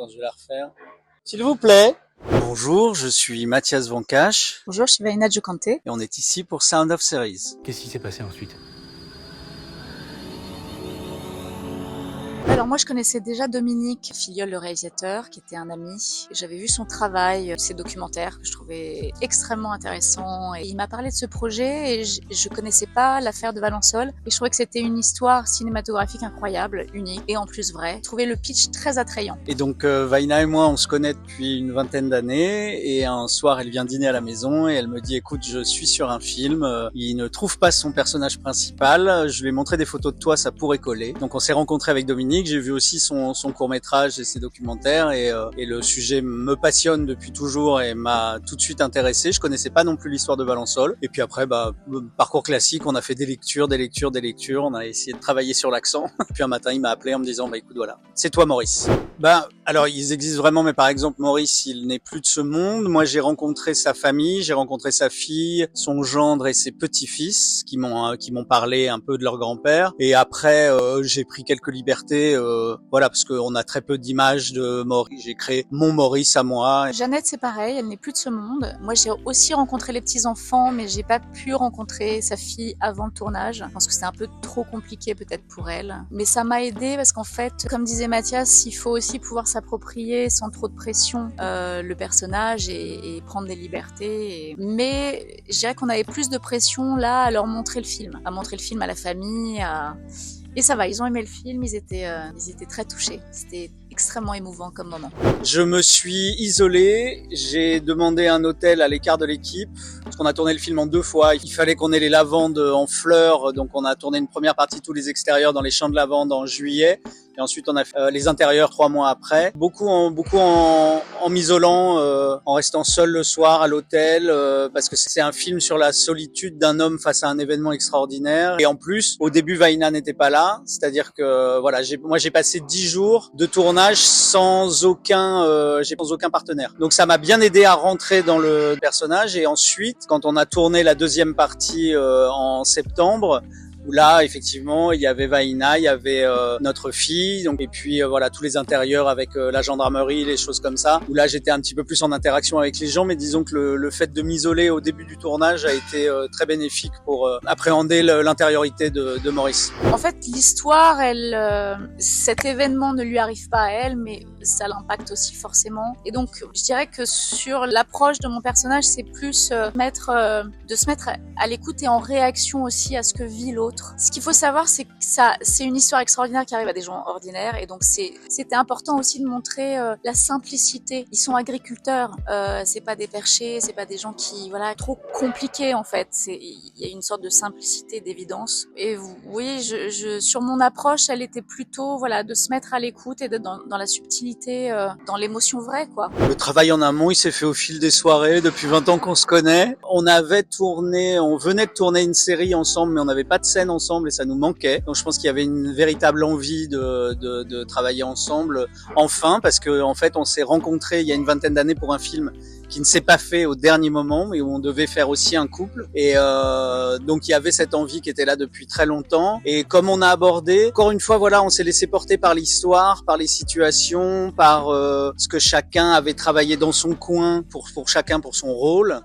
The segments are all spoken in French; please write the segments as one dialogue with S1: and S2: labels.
S1: Attends, je vais la refaire. S'il vous plaît. Bonjour, je suis Mathias Vancache.
S2: Bonjour, je suis Vaina Djokante.
S1: Et on est ici pour Sound of Series.
S3: Qu'est-ce qui s'est passé ensuite?
S2: Alors moi je connaissais déjà Dominique Filleul, le réalisateur, qui était un ami. J'avais vu son travail, ses documentaires que je trouvais extrêmement intéressants. Et il m'a parlé de ce projet et je connaissais pas l'affaire de Valençol. Et je trouvais que c'était une histoire cinématographique incroyable, unique et en plus vraie. Je trouvais le pitch très attrayant.
S1: Et donc Vaina et moi on se connaît depuis une vingtaine d'années. Et un soir elle vient dîner à la maison et elle me dit écoute je suis sur un film. Il ne trouve pas son personnage principal. Je lui ai montré des photos de toi, ça pourrait coller. Donc on s'est rencontrés avec Dominique. J'ai vu aussi son court-métrage et ses documentaires et le sujet me passionne depuis toujours et m'a tout de suite intéressé. Je connaissais pas non plus l'histoire de Valençol. Et puis après, parcours classique, on a fait des lectures. On a essayé de travailler sur l'accent. Puis un matin, il m'a appelé en me disant, écoute, voilà, c'est toi Maurice. Alors ils existent vraiment, mais par exemple, Maurice, il n'est plus de ce monde. Moi, j'ai rencontré sa famille, j'ai rencontré sa fille, son gendre et ses petits-fils qui m'ont parlé un peu de leur grand-père. Et après, j'ai pris quelques libertés. Voilà, parce qu'on a très peu d'images de Maurice. J'ai créé mon Maurice à moi.
S2: Jeannette, c'est pareil, elle n'est plus de ce monde. Moi, j'ai aussi rencontré les petits-enfants, mais j'ai pas pu rencontrer sa fille avant le tournage. Je pense que c'était un peu trop compliqué peut-être pour elle. Mais ça m'a aidé parce qu'en fait, comme disait Mathias, il faut aussi pouvoir s'approprier sans trop de pression le personnage et prendre des libertés. Mais je dirais qu'on avait plus de pression là à leur montrer le film, à montrer le film à la famille, Et ça va, ils ont aimé le film, ils étaient très touchés. C'était extrêmement émouvant comme moment.
S1: Je me suis isolé, j'ai demandé un hôtel à l'écart de l'équipe, parce qu'on a tourné le film en 2 fois. Il fallait qu'on ait les lavandes en fleurs, donc on a tourné une première partie, tous les extérieurs dans les champs de lavande en juillet. Et ensuite, on a fait les intérieurs 3 mois après. Beaucoup en m'isolant, en restant seul le soir à l'hôtel, parce que c'est un film sur la solitude d'un homme face à un événement extraordinaire. Et en plus, au début, Vaina n'était pas là. C'est-à-dire que, voilà, j'ai passé 10 jours de tournage sans aucun partenaire. Donc ça m'a bien aidé à rentrer dans le personnage. Et ensuite, quand on a tourné la deuxième partie en septembre, où là effectivement il y avait Vaina, il y avait notre fille, donc et puis voilà tous les intérieurs avec la gendarmerie, les choses comme ça, où là j'étais un petit peu plus en interaction avec les gens, mais disons que le fait de m'isoler au début du tournage a été très bénéfique pour appréhender l'intériorité de Maurice.
S2: En fait, l'histoire, cet événement ne lui arrive pas à elle, mais ça l'impacte aussi forcément. Et donc, je dirais que sur l'approche de mon personnage, c'est plus de se mettre à l'écoute et en réaction aussi à ce que vit l'autre. Ce qu'il faut savoir, c'est que c'est une histoire extraordinaire qui arrive à des gens ordinaires, et donc c'était important aussi de montrer la simplicité. Ils sont agriculteurs, c'est pas des perchés, c'est pas des gens qui, voilà, trop compliqués en fait. Il y a une sorte de simplicité, d'évidence. Et oui, sur mon approche, elle était plutôt, voilà, de se mettre à l'écoute et d'être dans la subtilité, dans l'émotion vraie, quoi.
S1: Le travail en amont, il s'est fait au fil des soirées. Depuis 20 ans qu'on se connaît. On venait de tourner une série ensemble, mais on n'avait pas de scène ensemble et ça nous manquait. Donc je pense qu'il y avait une véritable envie de travailler ensemble enfin, parce que en fait on s'est rencontrés il y a une vingtaine d'années pour un film qui ne s'est pas fait au dernier moment, mais où on devait faire aussi un couple. Et donc il y avait cette envie qui était là depuis très longtemps. Et comme on a abordé, encore une fois, voilà, on s'est laissé porter par l'histoire, par les situations, par ce que chacun avait travaillé dans son coin pour chacun pour son rôle.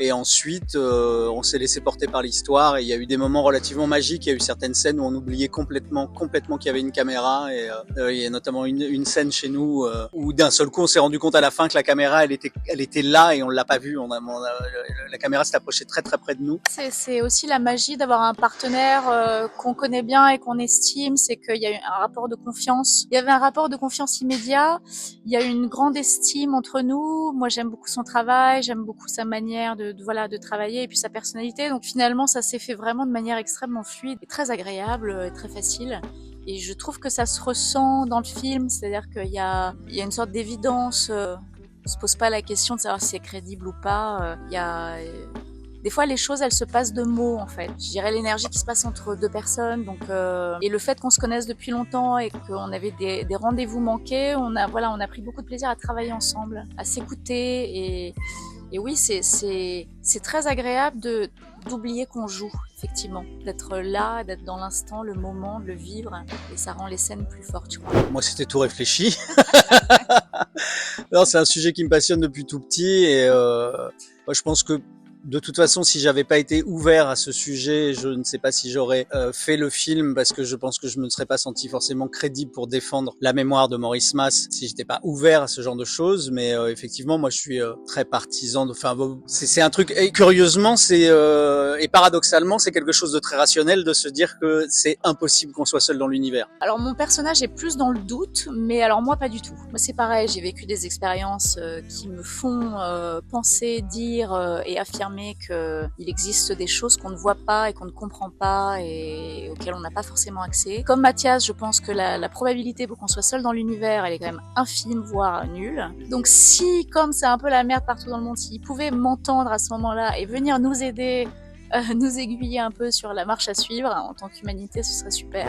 S1: Et ensuite, on s'est laissé porter par l'histoire et il y a eu des moments relativement magiques. Il y a eu certaines scènes où on oubliait complètement qu'il y avait une caméra. Et il y a notamment une scène chez nous où d'un seul coup, on s'est rendu compte à la fin que la caméra, elle était là et on l'a pas vue. La caméra s'est approchée très très près de nous.
S2: C'est aussi la magie d'avoir un partenaire qu'on connaît bien et qu'on estime. C'est qu'il y a eu un rapport de confiance. Il y avait un rapport de confiance immédiat. Il y a eu une grande estime entre nous. Moi, j'aime beaucoup son travail, j'aime beaucoup sa manière de travailler et puis sa personnalité. Donc finalement, ça s'est fait vraiment de manière extrêmement fluide et très agréable et très facile. Et je trouve que ça se ressent dans le film, c'est-à-dire qu'il y a une sorte d'évidence. On se pose pas la question de savoir si c'est crédible ou pas. Des fois, les choses, elles se passent de mots, en fait. Je dirais l'énergie qui se passe entre 2 personnes. Donc, et le fait qu'on se connaisse depuis longtemps et qu'on avait des rendez-vous manqués, on a pris beaucoup de plaisir à travailler ensemble, à s'écouter. Et oui, c'est très agréable d'oublier qu'on joue, effectivement. D'être là, d'être dans l'instant, le moment, de le vivre. Et ça rend les scènes plus fortes, je crois.
S1: Moi, c'était tout réfléchi. Non, c'est un sujet qui me passionne depuis tout petit et moi, je pense que de toute façon, si j'avais pas été ouvert à ce sujet, je ne sais pas si j'aurais fait le film parce que je pense que je me serais pas senti forcément crédible pour défendre la mémoire de Maurice Mas si j'étais pas ouvert à ce genre de choses. Mais effectivement, moi, je suis très partisan. Enfin, c'est un truc. Et curieusement, et paradoxalement, c'est quelque chose de très rationnel de se dire que c'est impossible qu'on soit seul dans l'univers.
S2: Alors mon personnage est plus dans le doute, mais alors moi pas du tout. Moi c'est pareil, j'ai vécu des expériences qui me font penser, dire et affirmer qu'il existe des choses qu'on ne voit pas et qu'on ne comprend pas et auxquelles on n'a pas forcément accès. Comme Mathias, je pense que la probabilité pour qu'on soit seul dans l'univers, elle est quand même infime, voire nulle. Donc si, comme c'est un peu la merde partout dans le monde, s'il pouvait m'entendre à ce moment-là et venir nous aider, nous aiguiller un peu sur la marche à suivre en tant qu'humanité, ce serait super.